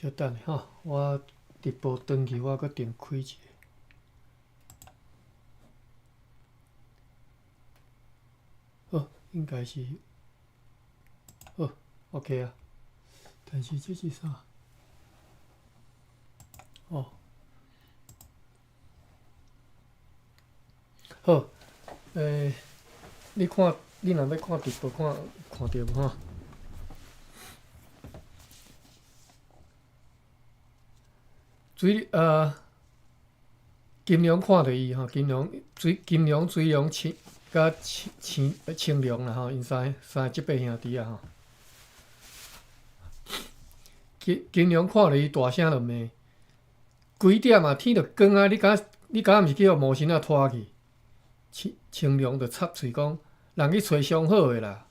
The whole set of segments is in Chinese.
稍等下吼，我直播转去，我搁重开一下。好，应该是好 ，OK 啊。但是这是啥？哦，好，你看，你若要看直播，看到无吼？金龙看到伊吼，金龙水龙青龙啦吼，因三即八兄弟啊吼。金龙看到伊大声就骂，几点啊？天就光啊！你敢毋是去互魔神仔拖去？青龙就插喙讲，人去找上好诶啦。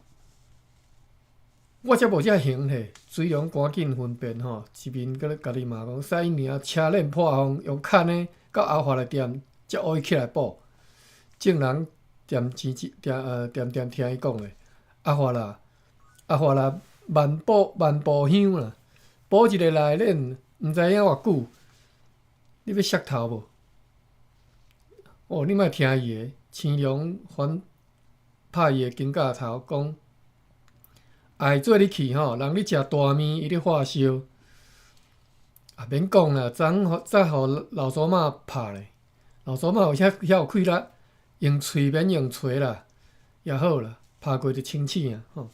我则无遮行嘿，水龙赶紧分辨吼，一面搁咧家己骂讲，使伊尔车链破风，用牵诶到后华来店，才学伊起来补。众人点听伊讲诶，阿华啦，万步香啦，补一个内链，毋知影偌久，你要摔头无？哦，你莫听伊诶，青龙反拍伊诶金甲头讲。爱做你去吼，人你食大面，伊咧发烧，啊免讲啦，再互老祖妈拍咧，老祖妈遐有气力，用喙免用锤啦，也好啦，拍过就清醒啊吼。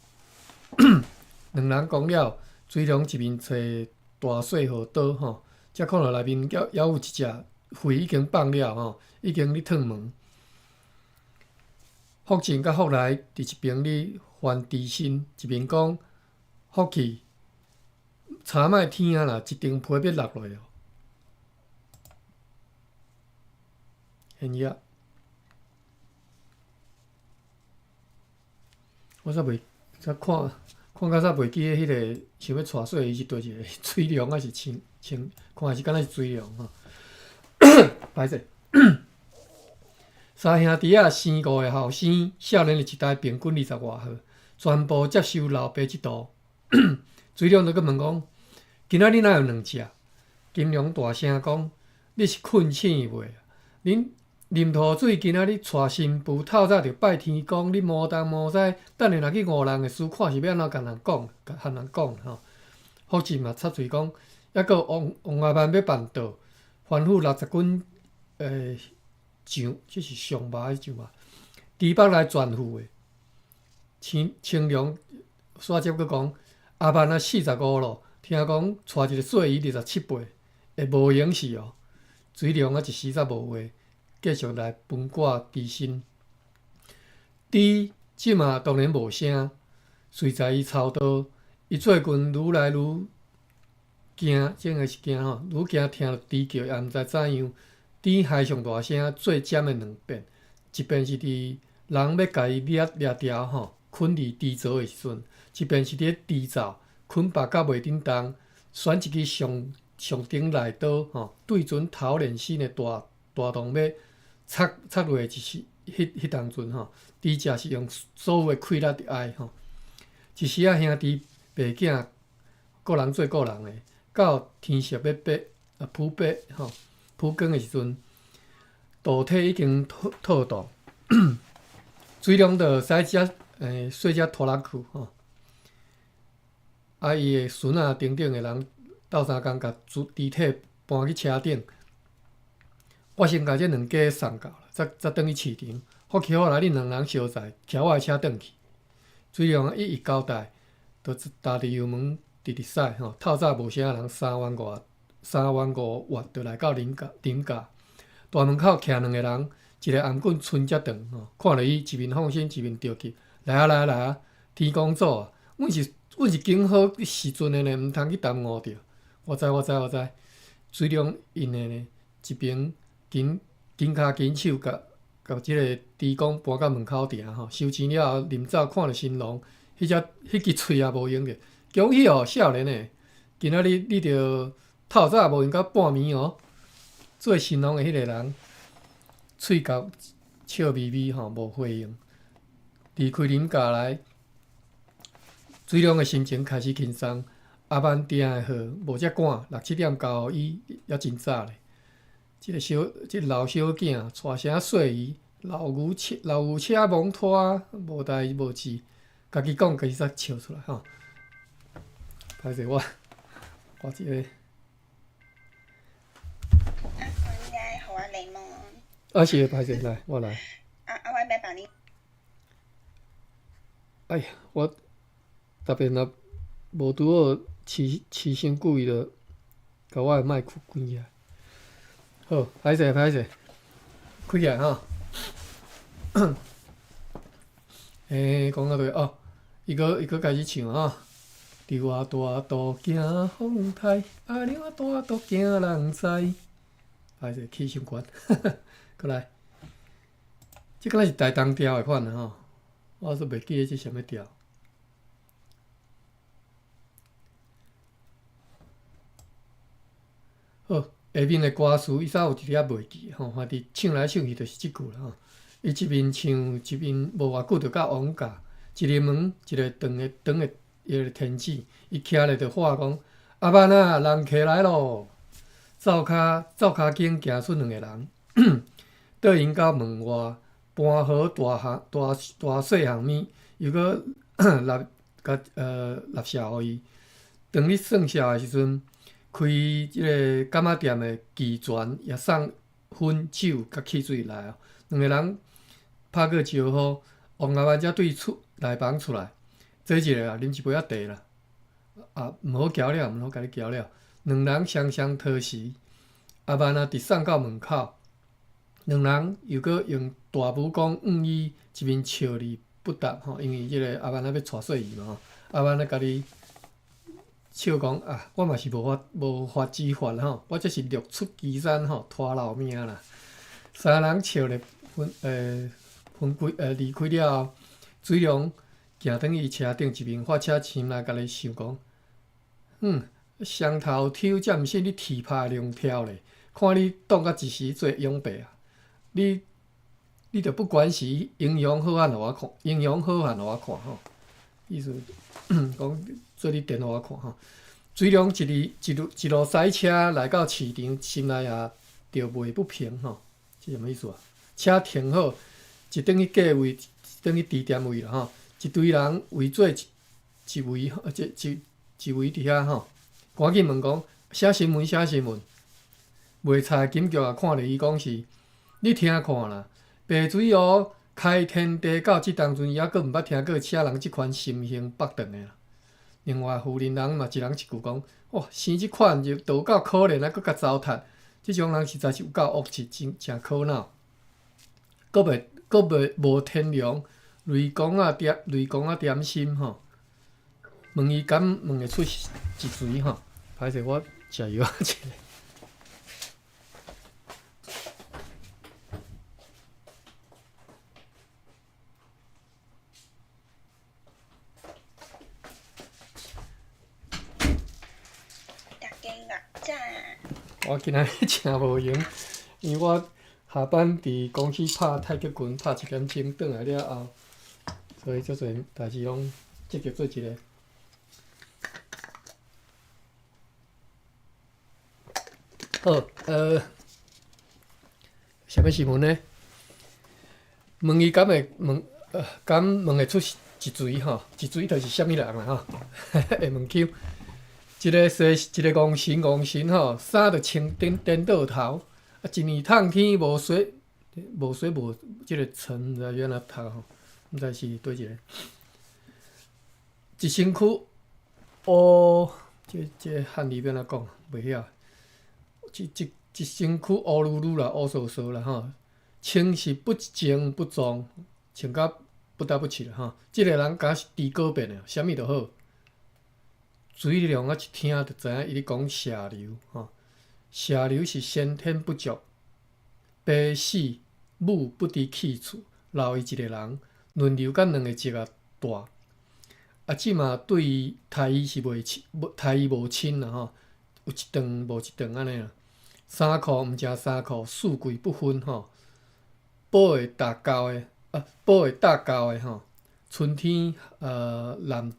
两人讲了，水龙一面找大细号刀吼，才看到内面还有一只肺已经放了吼，已经咧脱毛。福晋甲福来伫一边咧翻猪身，一面讲福气，查莫天啊啦，一顶皮要落落哦。现业，我煞看到煞袂记迄个想要带水伊是倒一个水龙还是看是敢若是水龙吼。歹势。三兄弟生5个后生，少年的一代平均20外岁，全部接受老爸之道。水龙就佮问讲：今仔日哪有2只？金龙大声讲：你是困醒袂？恁啉土水，今仔日带新妇，透早就拜天公，你无东无西，等下若去误人的事，看是要安怎甲人讲吼。福晋嘛插嘴讲，抑个王阿曼要办道，吩咐60军上，这是上马迄上马，猪北来全副的。青龙煞接佫讲，阿曼啊45咯，听讲带一个细姨27岁，会无闲事哦。水龙啊一时煞无话，继续来分割猪身。猪即马当然无声，随在伊操刀，伊做阵愈来愈惊，这个是惊吼，愈惊听到猪叫，也毋知怎样。猪嗨上大声，做尖的2遍，一遍是伫人要甲伊掠条吼，困伫猪槽的时阵，一遍是伫猪灶捆绑甲袂顶动，选一支上顶来刀吼，对准头连身的大洞要插落就是迄当阵吼，猪只是用所有的气力伫爱吼。一时啊兄弟爸囝个人做个人的，到天色要扑白吼。曝光的时阵，道体已经透动，水龙就使细只拖拉去吼。啊，伊的孙仔等等的人斗相共，甲尸体搬去车顶。我先甲这2家送到了，才转去市场。福气好来，恁2人相在，骑我的车转去。水龙一交代，就踏伫油门直驶吼。透早无啥人3万5wat就来到林家。大门口徛2个人，一个颔棍伸遮长吼，看着伊一面放心，一面着急。来啊！天公祖啊，阮是经好时阵的呢，毋通去耽误着。我知。水龙因的呢，一边紧骹紧手，甲即个猪公搬到门口埕吼，收钱了后，临走看着新郎，迄支喙也无用着。恭喜哦，少年的，今仔日你着透早无用到半暝哦。做新郎的迄个人，喙角笑眯眯吼，无回应。离开林家来，水龙的心情开始轻松。阿曼订的号无遮赶，6、7点到，伊还真早咧。即个老小囝带声细姨，老牛车蒙拖，无代无志，家己讲家己才笑出来吼。歹势我即个。应该互我柠檬。是歹势来，我来。我要帮你。哎呀，我特别若无拄好起身故意着，甲我的麦克关起来。好，歹势，开起来吼。讲到对哦，伊个开始唱吼。伫我大肚惊风台，阿娘大肚惊人知。歹势，起伤悬，过来。即个是台东调的款吼，我煞袂记得即啥物调。好，下面的歌词伊煞有一粒袂记吼，反正唱来唱去就是即句啦吼。伊一面唱一面无偌久就到王家，一个门一个长的迄个天子，伊徛咧就喊讲：阿曼啊，人客来咯！走骹紧行出2个人，倒因到门外，搬好大细项物，又搁纳下互伊。当你算下的时阵，开即个柑仔店的机泉也送薰酒甲汽水来哦。2个人拍过招呼，王阿曼才对内房出来，坐一个啊，啉一杯茶啦。毋好交了，毋好甲你交了。2人双双讨时，阿曼啊，直送到门口。2人又搁用大武功往伊一面笑而不答吼，因为即个阿曼啊要带细姨嘛吼，阿曼啊家己笑讲啊，我嘛是无法之法吼，我这是六出岐山吼，拖老命啦。3人笑咧离开了后，水龙行转去车顶一面发车心内家己想讲，上头抽才毋是你提拍龙跳咧，看你当甲一时做永伯啊！你着不管是英雄好汉互我看，英雄好汉互我看吼，意思讲做你电互我看吼。水龙一路驶车来到市场，心内也着袂不平吼，这什么意思啊？车停好，一等去价位，等去地点位啦吼，一堆人围做一围，一围伫遐吼，赶紧问讲写新闻，卖菜金局也看着伊讲是，你听看啦，白水湖开天地到即当阵，抑阁毋捌听过车人即款心胸北断的啦。另外，富人嘛一人一句讲，哇，生即款就有够可怜，还阁甲糟蹋，即种人实在是有够恶质，真苦恼。阁无天良，雷公啊点心吼，问伊敢问会出一锤吼？歹势，我食药仔一个。我今仔日真无闲，因为我下班伫公司拍太极拳，拍1点钟，转来了后，所以足侪代志拢积极做一个。好，啥物新闻呢？问伊敢会问出一锤吼？一锤就是啥物人啦吼？会问 Q。一个戆神吼，衫着穿颠倒头，啊，一年烫天无水即个尘，毋知原来读吼，毋知是倒一个。一身躯乌，这汉语要安怎讲？袂晓。一身躯乌噜噜啦，乌糟糟啦吼，穿是不净不脏，穿甲不得不起啦吼。即个人敢是猪狗变的，啥物都好。水龙啊，一听就知影伊咧讲下流吼。下流是先天不足，爸死母不知去处，留伊一个人，轮流甲2个叔仔带。啊，即嘛对伊待伊是待伊无亲啦吼，有一顿无一顿安尼啦。衫裤毋食衫裤，四季不分吼。宝会搭交的吼，春天蓝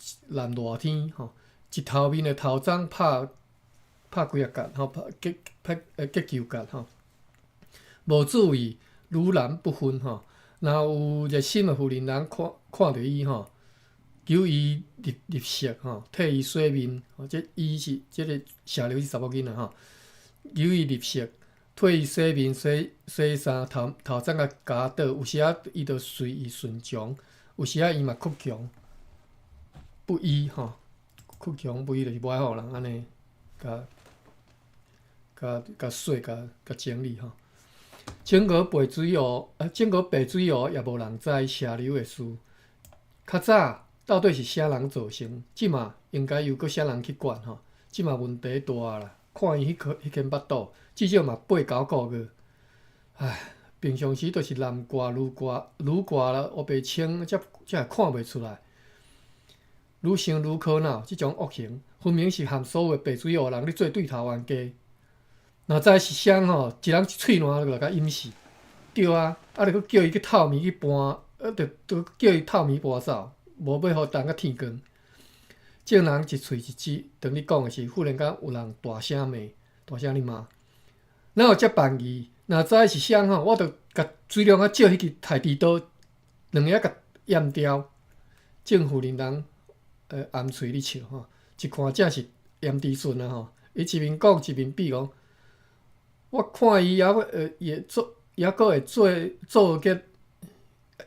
热天吼。一头面的头鬃拍几啊角，吼，结球角，吼，无注意女男不分，吼，若有热心的妇人看着伊，吼，求伊入色，吼，替伊洗面，吼，伊是个下流是查某囡仔，吼，求伊入色，替伊洗面、洗衫，头鬃甲夹倒，有时仔伊就随伊顺从，有时仔伊嘛倔强不依，吼，倔强不依就是无爱互人安尼，甲洗甲整理，吼。整个白水湖，整个白水湖也无人知下流的事。较早到底是啥人造成？即马应该由搁啥人去管吼？即马问题大啦！看伊迄间巴肚，至少嘛8-9个月。唉，平常时都是男挂女挂啦，黑白青才会看袂出来。愈想愈可恼，即种恶行分明是含所有白水湖人咧做对头冤家。若知是谁吼，一人一喙烂就来甲淹死。对啊，啊，著搁叫伊去透眠去搬，著叫伊透眠搬走，无要互等到天光。众人一喙一舌，当你讲的是，忽然间有人大声骂，大声咧骂，哪有遮办义？若知是谁吼，我著甲水龙啊借迄支太猪刀，两下甲淹掉。正妇人暗喙咧笑吼，一看正是严知顺啊吼，伊一面讲一面比讲。我看伊也阁会做结，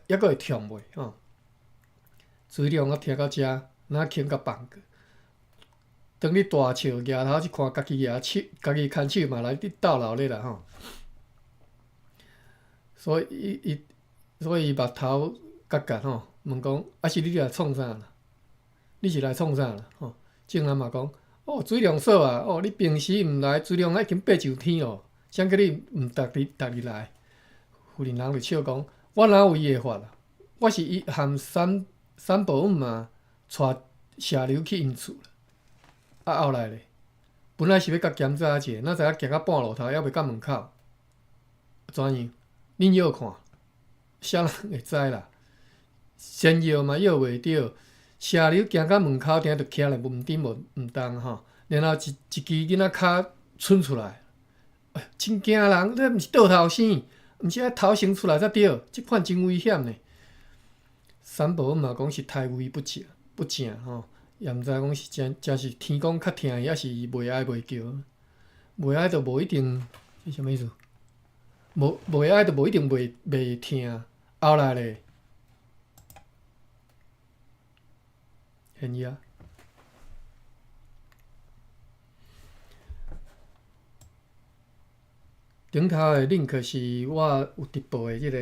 也阁会痛袂吼。水龙啊，听到遮，哪轻甲放过。当你大笑举头一看，家己牵手嘛来斗闹咧啦吼。所以伊目头角吼，问讲啊是你来创啥啦？你是来创啥啦？吼，正人嘛讲，哦，水龙嫂啊，哦，你平时毋来，水龙啊已经爬上天咯。谁叫你毋逐日来？妇人人就笑讲：我哪有伊的法啊？我是伊含三宝姆嘛，带下流去因厝啦。后来咧，本来是要甲检查者，哪知影行到半路头，还袂到门口，怎样？恁摇看，啥人会知啦？先摇嘛摇袂着，下流行到门口，定着徛咧门顶毋动吼，然后一支囡仔骹伸出来。真惊人！这毋是倒头生，毋是爱头生出来才对，即款真危险呢。三宝嘛讲是胎位不正吼，也毋知讲是真是天公较疼伊，还是伊袂爱袂叫。袂爱就无一定是啥物意思？袂爱就无一定袂疼。后来咧，现伊啊。顶头的 link 是我有直播的即个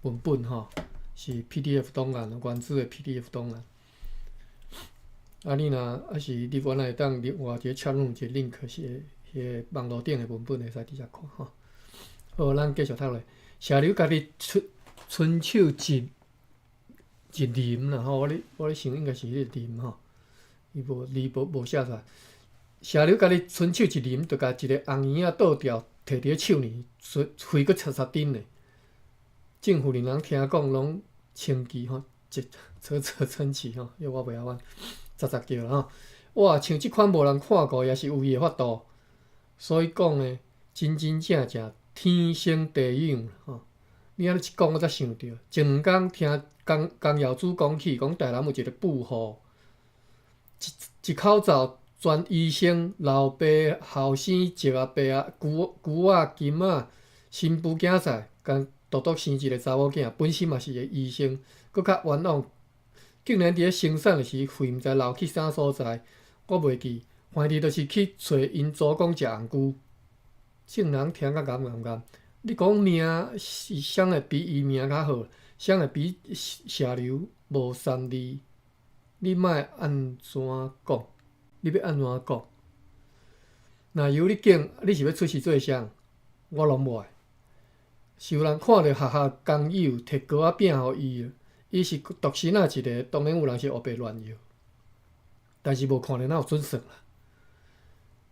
文本吼，是 PDF 档案，原子的 PDF 档案。啊，你若是你原来会当另外一个插入一个 link 是迄个网络顶的文本，会使直接看吼。好，咱继续读咧。下流家己伸手一啉啦吼，我咧想应该是迄个啉吼，伊无写出来。下流家己伸手一啉，就甲一个红圆仔倒掉。摕伫手呢，飞搁擦顶咧。政府人听讲拢清气吼，啧称奇吼，因为我袂晓咂叫啦吼。哇，像即款无人看过，也是有伊诶法度。所以讲呢，真正天生地养吼。你安尼一讲，我才想着，前两工听江耀祖讲起，讲台南有一个妇户，一口罩。全医生、老爸、后生、侄阿伯啊、舅仔、金仔、新妇囝婿，共独独生一个查某囝，本身嘛是个医生，搁较冤枉，竟然伫咧生产的时肺毋知流去啥所在，我袂记，怀疑就是去找因祖公食红菇。众人听甲咸，你讲命是谁会比伊命较好？谁会比下流无善利？你莫安怎讲？你要安怎讲？若由你拣，你是要出事做啥？我拢无爱。是有人看着学工友摕膏仔饼互伊，伊是独生仔一个，当然有人是黑白乱摇，但是无看着哪有准算啦。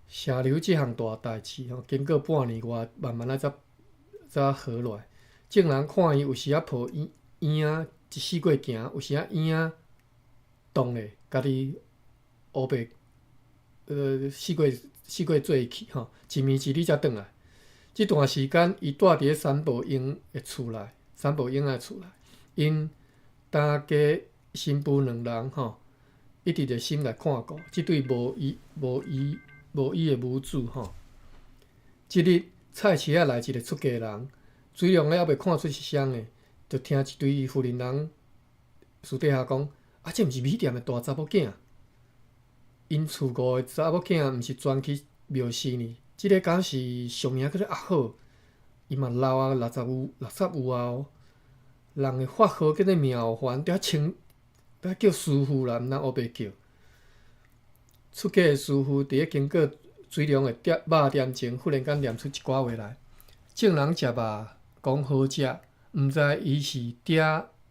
下流即项大代志吼，经过半年外，慢慢才好落来。众人看伊有时啊抱婴仔一死过行，有时啊婴仔动咧，家己黑白四月做去吼，一暝一日才转来。即段时间，伊住伫三宝英的厝内，三宝英的厝内，因当家新妇两人吼，一直伫心内看顾即对无依的母子吼。即日菜市仔来一个出家人，水龙还未看出是谁的，就听一堆妇人人私底下讲：啊，这毋是米店的大查某囝。因厝五的查某囝毋是转去庙寺呢？即个敢是俗名叫做阿好，伊嘛老啊60有啊哦。人的法号叫做妙凡，要叫师傅啦，毋通黑白叫。出家的师傅伫咧经过水龙的肉店前，忽然间念出一寡话来：众人食肉，讲好食，毋知伊是爹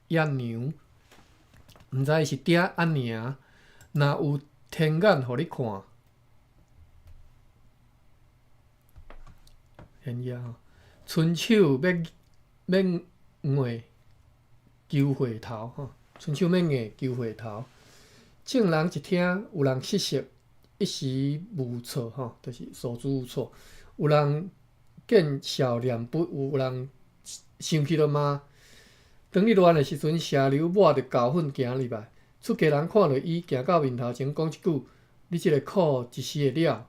鸭娘，毋知伊是爹鸭娘。若有天眼互你看，现呀吼，春手免硬揪回头吼，春手免硬揪回头。众人一听，有人失色，一时无措吼，就是手足无措。有人见笑脸不，有人生气了骂。当日乱的时阵，社流抹着胶粉行入来，出家人看着伊行到面头前，讲一句：“你即个苦一时会了。”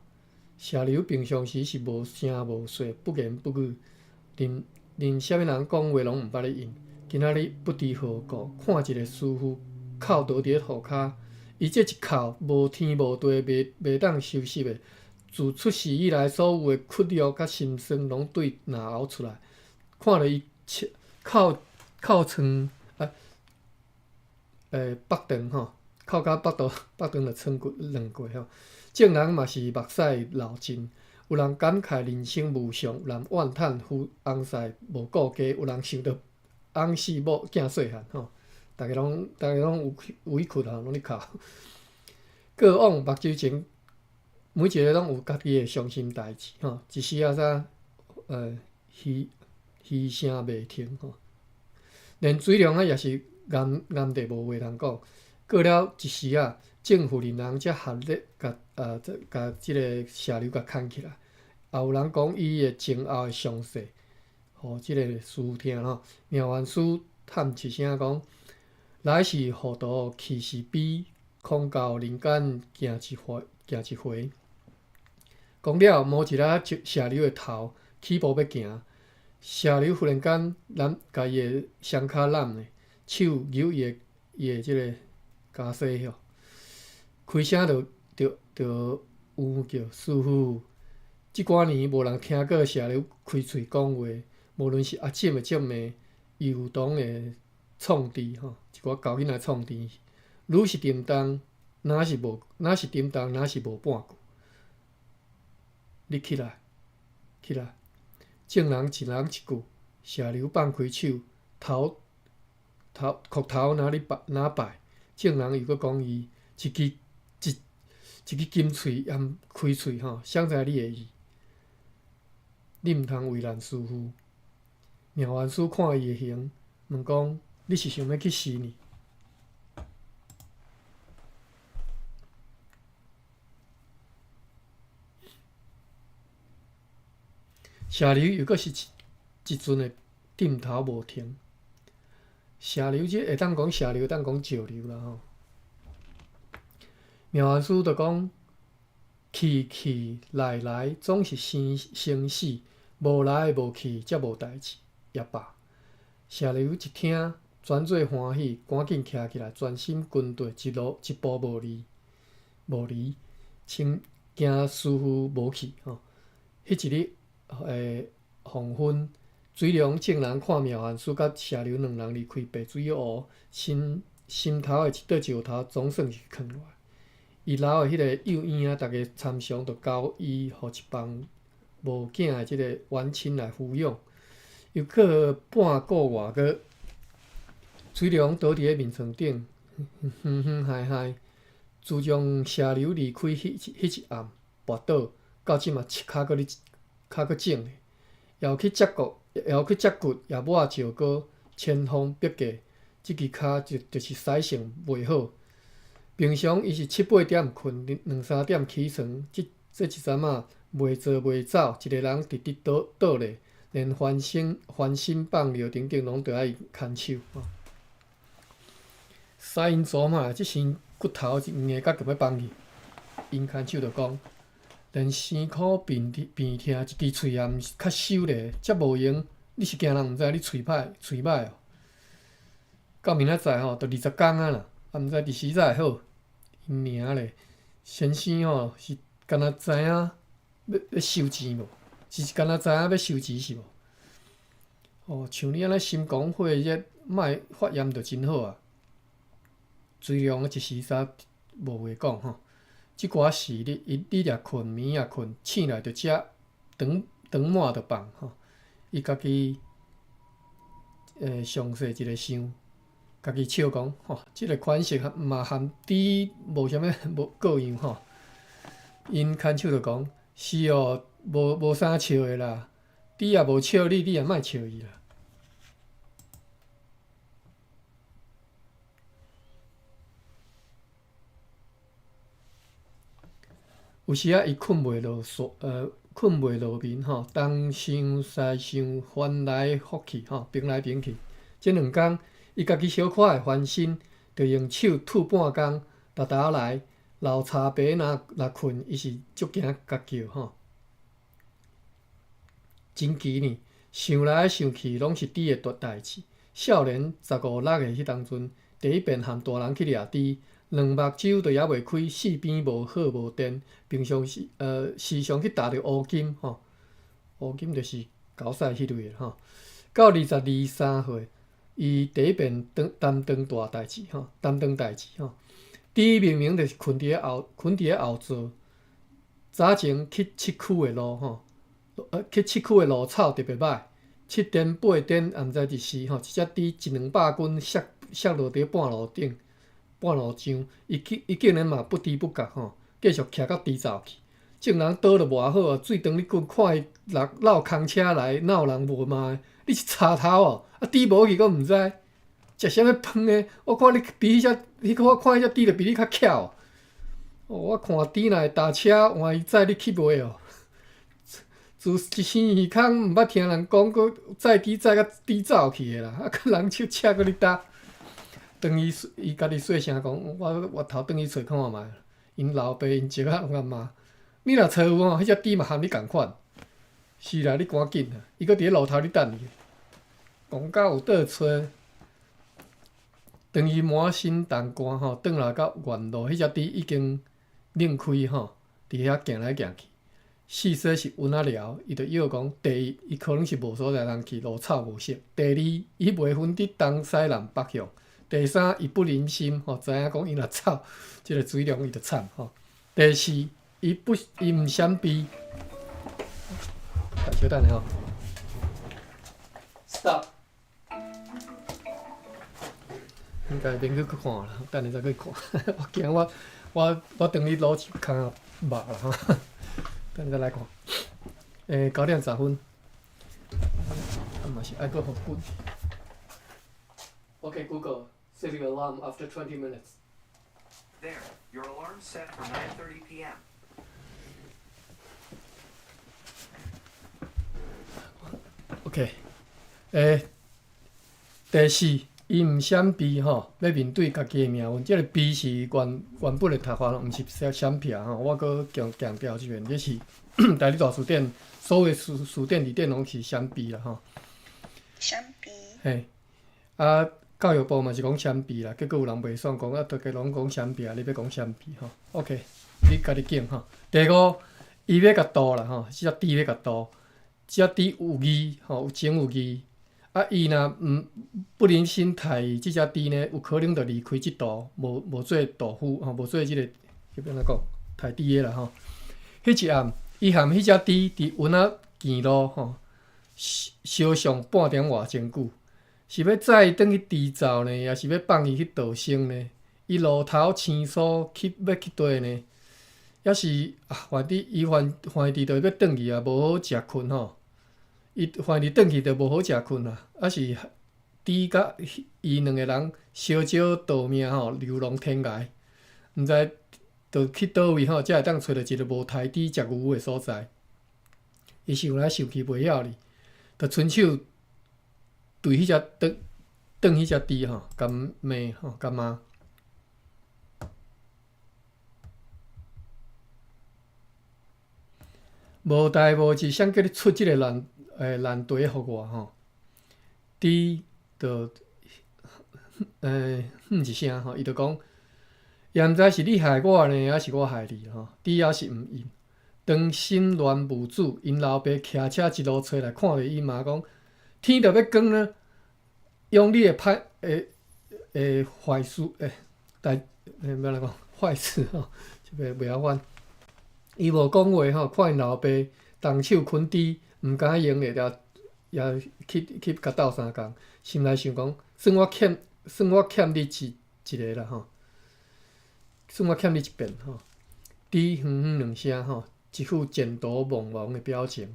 社流平常时是无声无说，不言不语，连啥物人讲话拢毋捌咧应。今仔日不知何故，看一个师傅哭倒伫咧涂骹，伊这一哭无天无地，袂当收拾的。自出世以来，所有的屈辱甲心酸，拢对脑后出来。看着伊哭床腹肠吼，哭到腹肠就穿骨烂过吼。众人嘛是目屎流尽，有人感慨人生无常，有人怨叹翁婿无顾家，有人想到翁死某囝细汉吼，大家拢有委屈吼，拢咧哭。过往目睭前，每一个拢有家己的伤心代志吼，一时仔嘘声袂停吼，连水龙也是暗地无话通讲。过了一时啊，政府人才合力甲即个社流甲牵起来，也有人讲伊的前后的详细，互即个师傅听吼。妙元师叹一声讲：“来时糊涂，去时悲，空教人间行一回。”讲了，摸一下社流的头，起步要行。社流忽然间甲伊的双骹揽咧，手扭伊的即个骹细吼，开声就呜叫师傅。即寡年无人听过社流开喙讲话，无论是阿姊的姐妹，幼童的创治吼，一寡狗囡仔创治，愈是沉重，哪是无半句。你起来，起来！众人一人一句，社流放开手，裤头拿摆，众人又搁讲伊一支金喙含开喙吼，谁知你的意？你毋通为难师傅。妙元师看伊的形，问讲：你是想要去死呢？社流又搁是一阵的点头无停。社流即会当讲社流，当讲石流啦吼。妙元师就讲：去来，总是生死，无来无去，则无代志，也罢。社流一听，全做欢喜，赶紧徛起来，专心跟对，一步无离，请惊师傅无去吼。迄一日黄昏，水龙众人看妙元师甲社流两人离开白水湖，心头的一块石头总算是囥落来。伊留的迄个幼婴仔，逐个参详着交伊互一帮无囝的即个冤亲来抚养。又过半个月个，水龙倒伫咧面床顶，嗨嗨。自从社流离开迄一暗，跋倒到即嘛膝骹搁肿咧，枵去接骨，也抹石膏，千方百计，即支骹就是使性袂好。平常伊是7、8点困，2、3点起床，这一阵仔袂做袂走，一个人直直倒咧，连翻身放尿等等拢着爱伊牵手。三因祖嘛，即身骨头是硬甲要放去，因牵手着讲，连生苦鼻疼，一支喙也毋是较收咧，则无用。你是惊人毋知你喙歹哦。到明仔载吼，着20工啊啦，啊毋知伫时仔会好。因娘咧，先生吼是敢若知影要收钱无？是敢若知影要收钱是无？哦，像你安尼心肝火热，莫发炎着真好啊。水量一时三无话讲吼，即寡时你若困，暝也困，醒来着食，肠满着放吼。伊家己详细一个想，家己笑讲吼，即个款式嘛含猪无啥物各样吼。因牵手着讲，是哦，无啥笑的啦，猪也无笑你，你也莫笑伊啦。有时伊困袂落眠吼，东想西想，翻来覆去吼，平来平去。即2工，伊家己小可会翻身，着用手吐半工，逐来。老茶爸若困，伊是足惊甲叫吼。真奇呢，想来想去拢是猪的大代志。少年15、16岁迄当阵，第一遍含大人去掠猪。两目睭着也袂开，四边无好无电，平常时常去踏着乌金吼，乌金就是狗屎迄类吼。到22、23岁，伊第一遍担当大代志吼，猪明明着是困伫咧后座，早前去市区的路吼，去市区的路草特别歹，7点8点也毋知伫时吼，一只猪100-200斤摔落伫半路顶。半路上，伊竟然嘛不知不觉吼，继续徛到猪走去。众人倒着偌好啊，水长你看伊绕空车来，闹人无骂，你是插头哦？啊，猪无去，佫毋知食啥物饭诶？我看你比迄只，我看迄只猪着比你较巧。哦，我看猪若会踏车换伊载你去袂哦？自一生耳孔毋捌听人讲过载猪载甲猪走去诶啦，啊，佮人手车佮你搭。转去，伊家己细声讲，我头转去找看觅。因老爸因叔仔拢甲骂，你若找有吼，迄只猪嘛含你共款。是啦，你赶紧啊！伊搁伫咧路头咧等你。讲到有倒找，等伊满身重汗吼，转来到原路，迄只猪已经擰开吼，伫遐行来行去。四说是温仔寮，伊就摇讲，第一，伊可能是无所在通去，路草无熟；第二，伊袂分得东西南北向。第三，伊不忍心吼，知影讲伊若走，即个水量伊就惨吼。第四，伊毋闪避。小等下吼 ，stop。应该免去看啦，等下再去看。我惊我等你攞起骹肉啦吼，等下再来看。9:10，嘛是爱搁互滚。Okay, Google. Set your alarm after 20 minutes. There, your alarm's set for 9:30 p.m. OK，第四，伊毋闪避吼，要面对家己的命运。即个避是原本的读法，毋是闪避吼。我搁强调即遍，这是台里大书店所有书店里店拢是闪避啦吼。闪避。嘿，啊。教育部嘛是讲闪避啦，结果有人袂爽讲，大家拢讲闪避啊，你要讲闪避吼 ？OK， 你家己拣吼。第五，伊要甲渡啦吼，即只猪要甲渡，即只猪有义吼，有情有义。啊，伊若不忍心杀伊，即只猪呢，有可能就离开即道，无做屠夫吼，无做即个要安怎讲，杀猪的啦吼。迄一暗，伊含迄只猪伫云仔墘路吼，烧上半点外钟久。是要载伊转去猪走呢，抑是要放伊去道生呢？伊路头青疏要去佗呢？抑是反正伊反正着要转去啊，无好食困吼。伊反正转去着无好食困啊，抑是猪甲伊2个人烧焦逃命吼，流浪天涯。毋知着去倒位吼，才会当找着一个无台猪食牛的所在。伊想来想去袂晓哩，着伸手对迄只转迄只猪吼，甲骂吼，甲骂。无代无志，谁叫你出即个烂题互我吼？猪着一声吼，伊着讲，也毋知是你害我呢，还是我害你吼？猪也是毋应。当心乱无主，因老爸骑车一路找来，看着伊妈讲，天着要光呢，用你的坏事要来讲坏事吼，袂晓翻。伊无讲话吼，看因老爸动手捆猪，毋敢用咧，也去甲斗相共，心内想讲，算我欠你一个啦吼，算我欠你一遍吼。猪两声吼，一副前途茫茫的表情，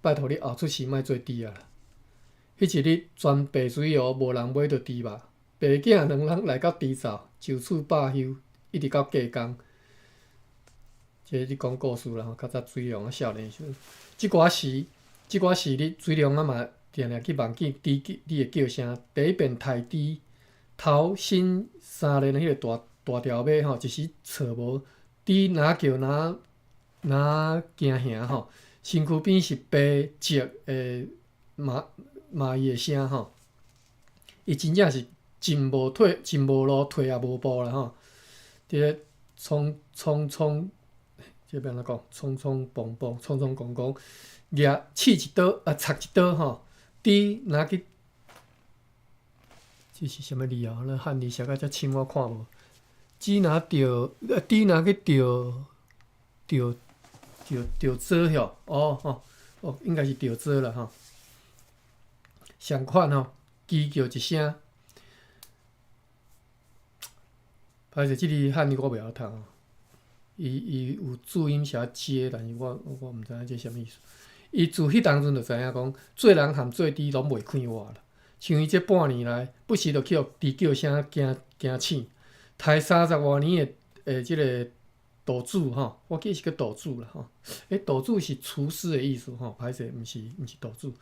拜托你后出世莫做猪啊啦！迄一日全白水湖无人买着猪肉，爸囝两人来到猪灶，就此罢休，一直到加工。这是讲故事啦吼，较早水龙啊少年时阵，即寡时日水龙啊嘛定去望见猪的叫声。第一遍刣猪头身3连迄个大条马吼，一时找无，猪哪叫哪惊吓吼，身躯边是白色的蚂蚁的声吼，伊真正是真无路退也无步啦吼，伫咧匆，这边来讲，匆匆忙忙，匆匆忙忙，刺一刀插一刀吼，猪拿去，这是啥物字啊？那汉字写甲遮深我看无。猪拿着去钓捉吼，哦，应该是钓捉啦吼。相款吼，鸡叫一声，歹势，即字汉字我袂晓读哦。伊有注音写接，但是我毋知影这啥物意思。伊自迄当阵就知影讲，做人含做猪拢袂快活啦。像伊这半年来，不时就去互猪叫声惊醒。刣30多年的即个道主吼，我记是叫道主啦吼。道主是厨师的意思吼，歹势，毋是道主。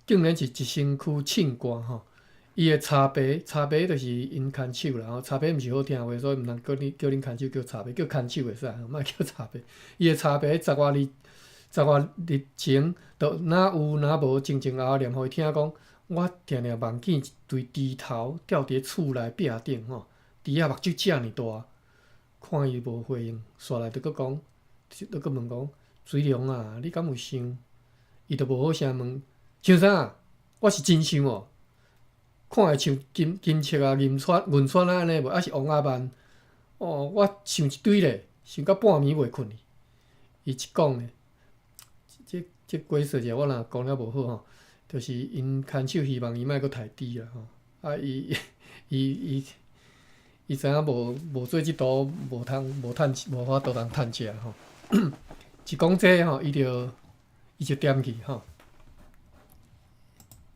竟然是一身躯唱歌吼。伊的茶杯就是因牵手啦吼，茶杯毋是好听话，所以毋通叫恁牵手叫茶杯，叫牵手会使，莫叫茶杯。伊的茶杯10外日前，就哪有哪无静静后念互伊听讲，我定定望见一对猪头吊伫厝内壁顶吼，猪仔目睭遮尔大，看伊无回应，煞来就佫讲，就佫问讲，水龙啊，你敢有想？伊就无好声问，想啥？我是真想哦。看会像金切啊、银川啊安尼无，还是王阿曼？哦，我想一堆咧，想到半暝袂困哩。伊一讲咧，这鬼说者，我若讲了无好吼，就是因牵手希望伊莫佫刣猪啦吼。啊，伊知影无做即道无法度通趁食吼。一讲这吼，伊就点去吼。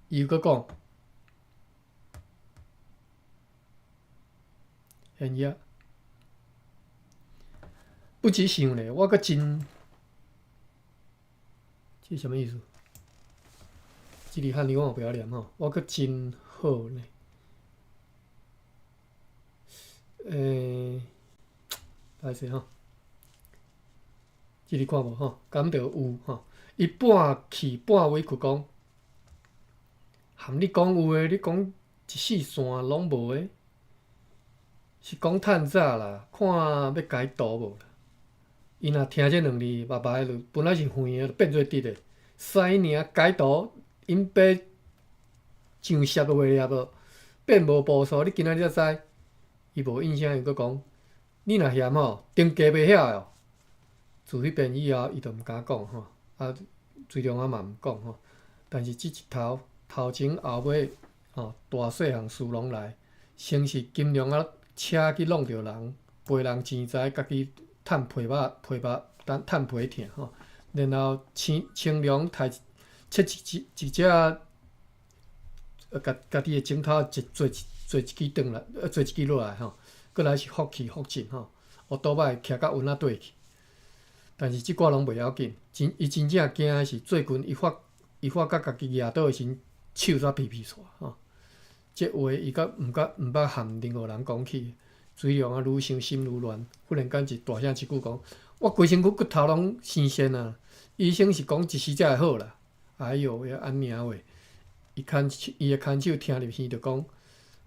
伊又佫讲。现业不止想咧，我阁真，这是啥物意思？即字汉字我嘛袂晓念吼，我阁真好呢。歹势吼，即字看无吼，感着有吼。伊半气半委屈讲，含你讲有诶，你讲一世线拢无诶。是讲趁早啦，看要改图无啦。伊若听这两字，目白就本来是圆的，就变做直的。使尔改图，因爸上摄都袂摄无，变无步数。你今仔日才知，伊无印象又佫讲，你若嫌吼，顶家袂晓哦。自迄边以后，伊就毋敢讲吼，啊，最终嘛毋讲吼。但是即一头前后尾吼，大细项事拢来，先是金融啊。车去弄着人，赔人钱财，家己趁赔肉，趁赔疼吼。然后清凉摕切一只，家己的枕头做一支转来，做一支落来吼。过来是福气福尽吼，乌倒摆徛到温仔底去。但是即寡拢袂要紧，伊真正惊的是最近伊发觉家己徛倒的时阵手煞皮皮紲吼。即话伊甲毋捌含任何人讲起，水龙啊愈想心愈乱，忽然间一大声一句讲：我规身躯骨头拢生痠啊！医生是讲一时才会好啦。哎哟，要安尼话，伊的牵手听入耳就讲，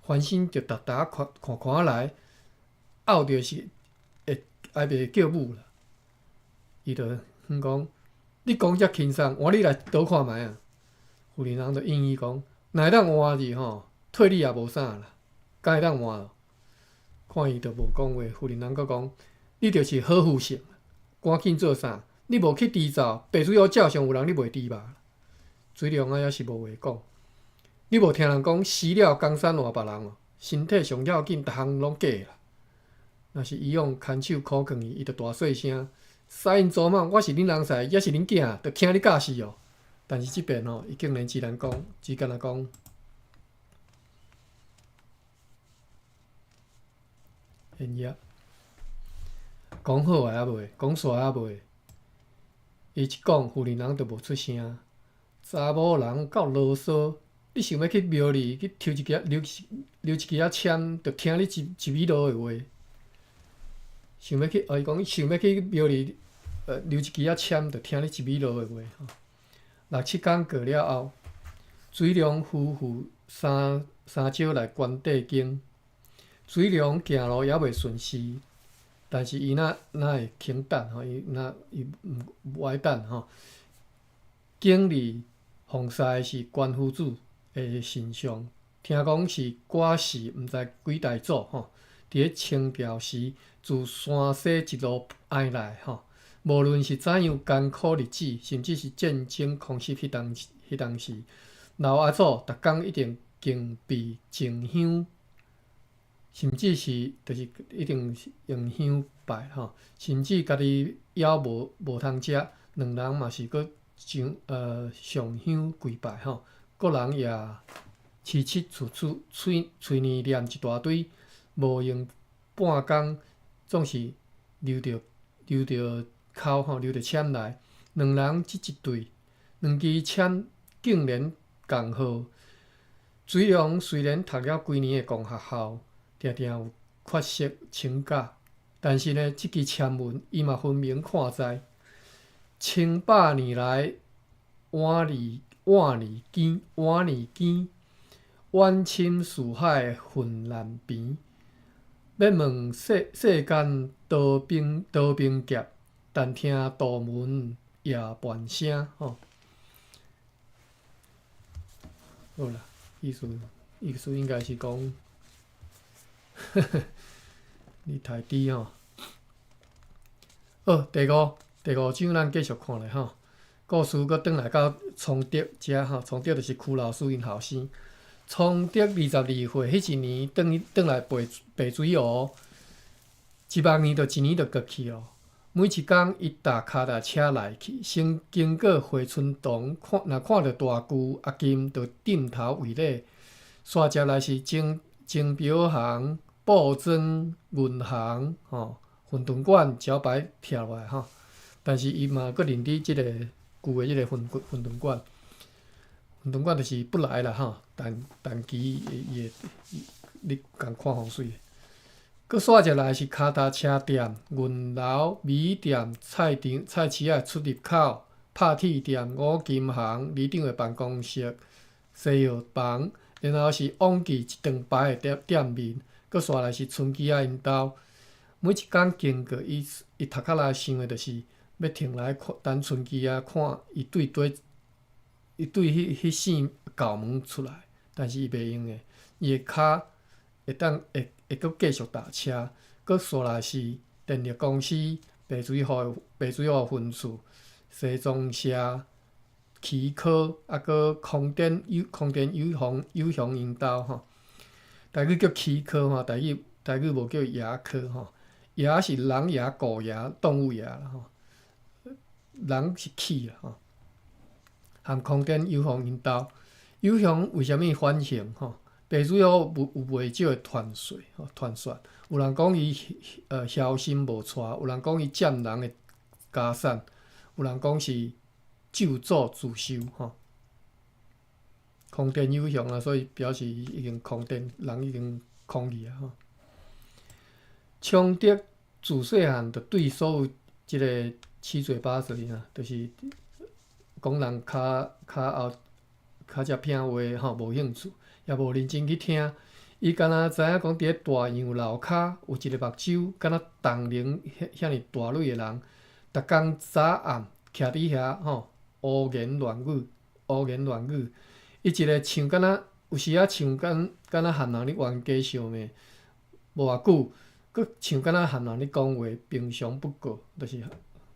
翻身就逐看来，拗着是会还袂叫母啦。伊就讲：你讲遮轻松，换你来倒看觅啊！妇人人就应伊讲：若会当换去吼。退你也无啥啦，敢会当换咯？看伊就无讲话，妇人人佫讲：你著是好负性，赶紧做啥？你无去治走，白水湖照常有人，你袂治吧？水龙啊，也是无话讲。你无听人讲死了江山换别人哦，身体上要紧，逐项拢假啦。若是伊用牵手苦劝伊，伊就大细声：杀因祖母，我是恁人婿，也是恁囝，着听你教死哦。但是即边吼，伊竟然只敢若讲。现业讲好啊还袂，讲煞啊袂。伊一讲，妇人人就无出声。查某人够啰嗦，你想要去庙里去抽一支留一支签，着听你一米路的话。想要去，伊讲想要去庙里留一支签，着听你一米路的话。6、7天过了后，水龙夫妇三招来关帝经。水龙行路也袂顺势，但是伊若会肯等吼，伊毋爱等吼。经理奉祀是关夫子的神像，听讲是过世毋知几代祖吼。伫咧清朝时，自山西一路挨来吼，无论是怎样艰苦日子，甚至是战争空袭迄当时，老阿祖逐工一定敬拜静香。甚至是，就是一定是用香拜吼，甚至家己枵无通食，两人嘛是搁上香跪拜吼。个人也喙念念一大堆，无用半工，总是流着口吼，流着签来。两人即一对，两支签竟然共好。水龙虽然读了几年的公学校。定定有缺失请假，但是呢，即支签文伊嘛分明看在千百年来碗里间，远侵四海混难边。要问世间刀兵劫，但听道门夜半声吼。好啦，意思应该是讲。你太低吼。好，第五章咱继续看咧吼。故事佫转来到崇德遮吼，崇德就是曲老师因后生。崇德22岁，迄一年转来白水湖，100年就一年就过去咯。每一工伊踏脚踏车来去，先经过回春堂，若看到大舅阿金，就点头为礼。煞接来是钟表行。布庄、银行、馄饨馆、招牌贴落来吼，但是伊嘛佫认得即个旧的即个馄饨馆。馄饨馆就是不来啦吼，但期伊会你共看风水。佫煞一来是脚踏车店、银楼、米店、菜市仔出入口、拍铁店、五金行、里长的办公室、西药房，然后是往记一长排的店面。佫煞来是春枝仔因兜，每一工经过伊头壳内想的，就是要停来看等春枝仔看伊对迄扇校门出来，但是伊袂用的，伊的骹会佫继续踏车，佫煞来是电力公司、白水湖分署、西庄社、旗科，佫空电有乡因兜吼。台语叫旗科吼，台语无叫牙科吼。牙是人牙、狗牙、动物牙啦吼。人是起啦吼。含空电有乡因兜，有乡为虾米反省吼？白水湖有袂少的传说，有人讲伊枵心无带，有人讲伊占人的家产，有人讲是咒诅自受空电有响啊，所以表示已经空电，人已经空去啊昌德自细汉就对所有即个七嘴八舌啊，就是讲人较遮偏话无兴趣，也无认真去听。伊敢若知影讲伫咧大洋楼骹有一个目睭，敢若铜铃遐尼大蕊的人，逐工早暗徛伫遐胡言乱语。伊一个唱敢若有时啊唱敢若汉人咧冤家相骂，无偌久，佫唱敢若汉人咧讲话，平常不过，就是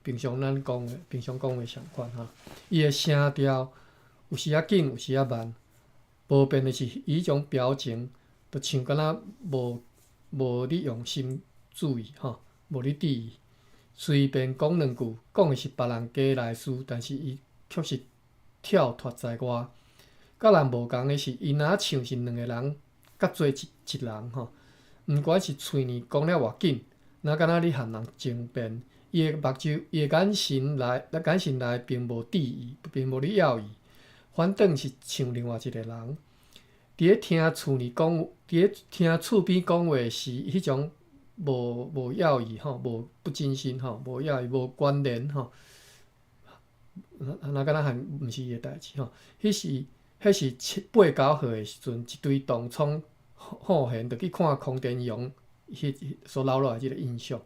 平常咱讲话，平常讲话相款伊的声调有时啊紧，有时啊慢，无变的是伊迄种表情，就像敢若无咧用心注意无咧注意。随便讲两句，讲的是别人家内事，但是伊却是跳脱在外。甲人无共的是，伊若唱是两个人甲做一人毋管是喙呢讲了偌紧，若敢若咧和人争辩，伊的目睭、伊的眼神内并无敌意，并无咧要伊，反倒是像另外一个人。伫咧听厝边讲话时，迄种无要义无不真心无要义无关联若敢若还毋是伊的代志迄是8、9岁的时阵，一堆同窗好闲，就去看空电容所留落来即个印象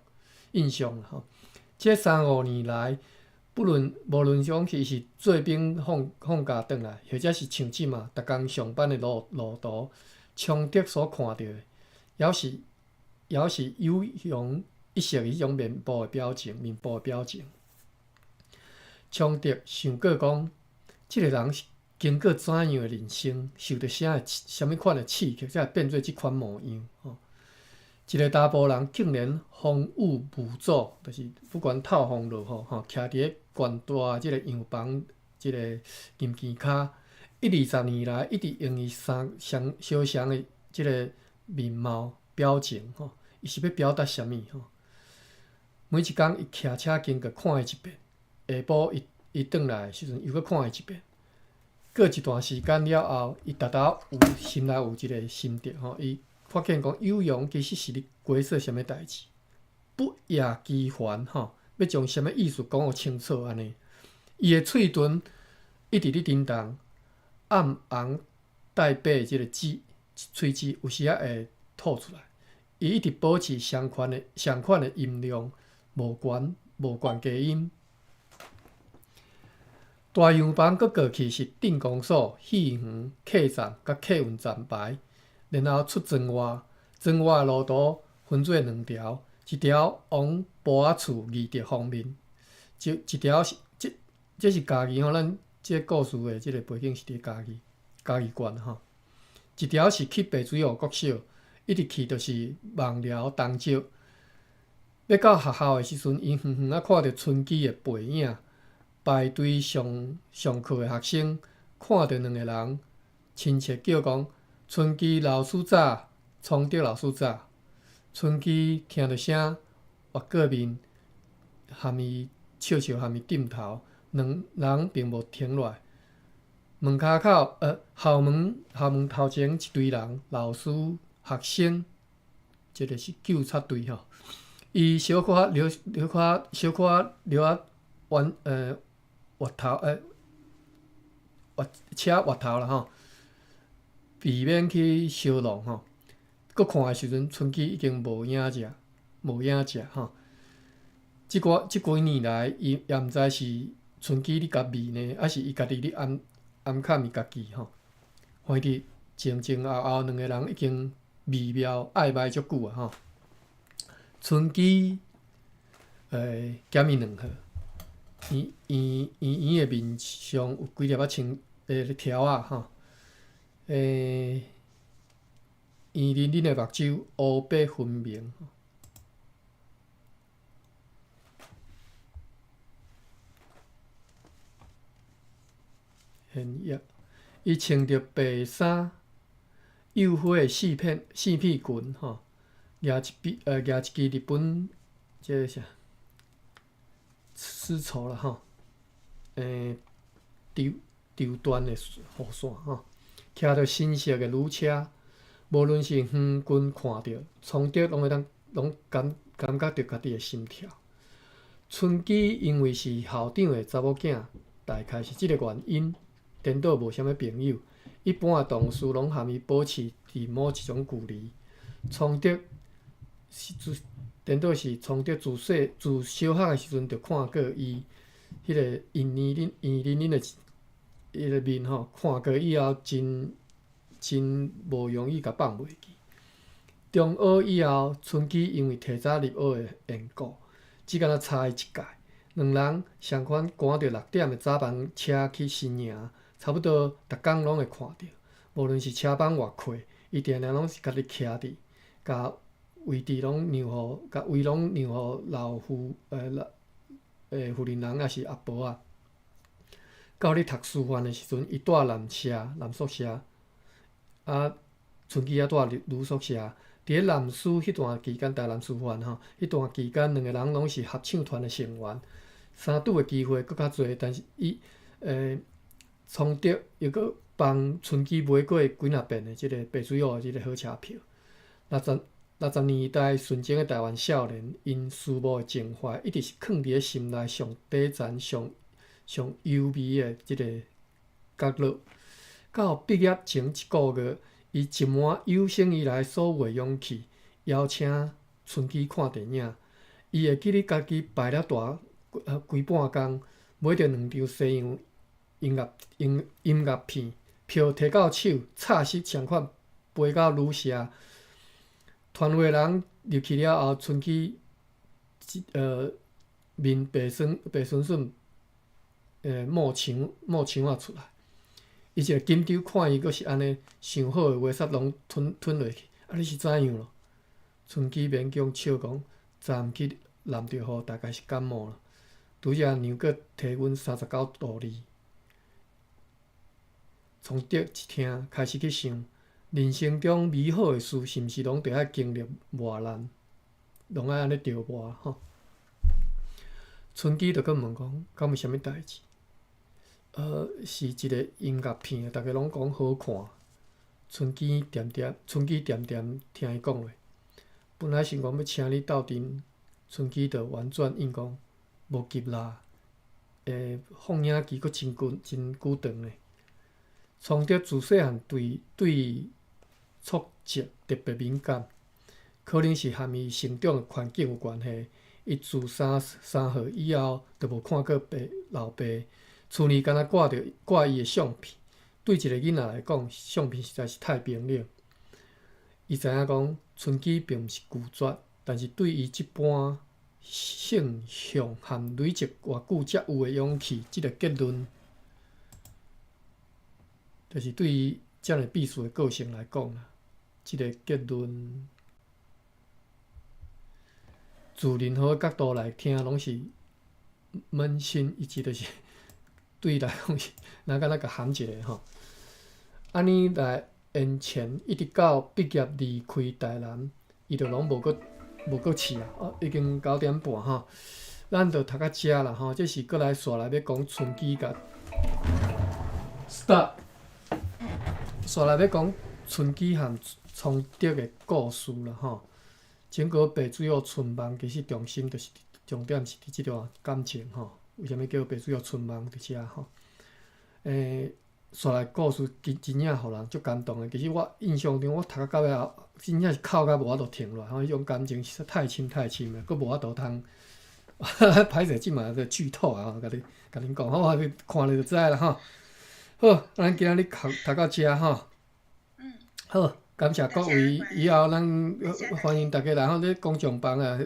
即3、5年来，无论讲是做兵放假转来，或者是像即嘛，逐工上班的路途，昌德所看到的，也是有容一色迄种面部的表情。昌德想过讲，即个人是经过怎样的人生，受着啥物款的刺激，才会变做即款模样一个查甫人竟然风雨无阻，就是不管透风落雨徛伫咧悬大即个洋房即个金墘骹，20年来一直用伊相相的即个面貌表情伊是要表达啥物每一工伊骑车经过看伊一遍，下晡伊转来的时阵又搁看伊一遍。过一段时间了后，伊直心内有一个心得伊发现讲有容其实是咧过说啥物代志，不厌其烦要将啥物意思讲互清楚安尼。伊的喙唇一直咧震动，暗红带白即个喙齿有时会吐出来。伊一直保持相款的音量，无悬低音。大洋房搁过去是镇公所、戏园、客站甲客运站牌，然后出庄外。庄外的路途分做2条，一条往埔仔厝义德方面，一条是这是家己咱这个故事的这个背景是伫家己县一条是去白水湖国小，一直去就是望寮东石。要到学校的时阵，伊远远看到春熙的背影。排队上课的学生看到2个人，亲切叫讲：“春熙老师早，昌德老师早。”春熙听到声，越过面，含伊笑含伊点头，两人并无停落来。门骹口，校门头前一堆人，老师、学生，这个是纠察队伊小可留滑头车滑头啦避免去烧弄搁看的时阵，春熙已经无影只即几年来，伊也毋知是春熙咧甲味呢，还是伊家己咧暗藏伊家己反正前后2个人已经微妙暧昧足久啊春熙减伊2号。圆的面上有几粒青条圆认认的目睭，乌白分明。现役，伊穿着白衫，诱火的四片棍吼，举一支日本即个啥丝绸啦吼，绸缎的雨伞吼，骑着新式的女车，无论是远近看着，从着拢感觉着家己的心跳。春姬因为是校长的查某囝，大概是即个原因，颠倒无啥物朋友。一般的同事拢含伊保持伫某一种距离。崇德颠倒是崇德自小学的时阵就看过伊迄个圆圆恁的迄个面吼，看过以后真无容易甲放袂记。中学以后，春姬因为提早入学的缘故，只敢若差伊一届，两人相款赶着6点的早班车去新营，差不多逐工拢会看着。无论是车帮外客，伊定定拢是家己徛伫，甲位拢让互老妇妇人人，还是阿婆仔。到咧读师范的时阵，伊住男宿舍，春姬住女宿舍。伫咧男书迄段期间，台南师范吼，迄段期间两个人拢是合唱团的成员，相拄的机会搁较侪，但是伊崇德又搁帮春姬买过几若遍的即个白水湖的即个好车票。60年代纯情的台湾少年，因思慕的情怀一直是藏伫咧心内上底层、上幽微的即个角落。到毕业前1个月，伊一满有生以来所有的勇气，邀请春姬看电影。伊会记得家己排了规半工，买着2张西洋音乐片，票摕到手，插实相款飞到旅社。团会人入去了后，春姬面白顺顺，冒青仔出来。伊一个紧张看伊，阁是安尼想好的话煞拢吞落去。你是怎样咯？春姬勉强笑讲，昨暗去淋着雨，大概是感冒了。拄则娘阁提阮39度2。从德一听，开始去想，人生中美好的事，是毋是拢着爱经历磨难，拢爱安尼着磨吼？春姬就阁问讲，敢有啥物代志？是一个音乐片，大家拢讲好看。春姬点点听伊讲话。本来是讲要请你斗阵，春姬就婉转应讲，无急啦。放映期阁真久长呢。崇德自细汉对挫折特别敏感，可能是含伊成长的环境有关系。伊自3岁以后，就无看过老爸。厝里敢若挂伊的相片，对一个囡仔来讲，相片实在是太冰冷。伊知影讲，春姬并毋是拒绝，但是对伊即般性向和累积偌久才有的勇气，即个结论，就是对于遮尔避暑的个性来讲啦，即个结论，自任何角度来听，拢是扪心一致，就是对伊来讲是，若敢若甲含一个吼。安尼来延前，一直到毕业离开台南，伊就拢无搁试啊！已经9点半吼，咱就读到遮啦吼。这是过来煞来要讲春姬甲 stop， 煞来要讲春姬和崇德的故事啦吼。整个白水湖春梦其实重点是伫即段感情吼。为虾米叫白水湖春梦伫遮吼？煞来故事真正互人足感动的。其实我印象中，我读到尾后，真正是哭到无法度停落来。迄种感情实在太深了，佫无法度通。歹势，即嘛个剧透啊！甲恁讲，我看了就知啦吼。好，咱今仔日读到遮吼。好，感谢各位。以后咱欢迎大家来吼，咧公众房啊，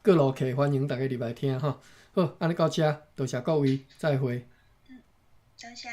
各路客欢迎大家入来听吼。好，安尼到遮，多谢各位，再会。多谢。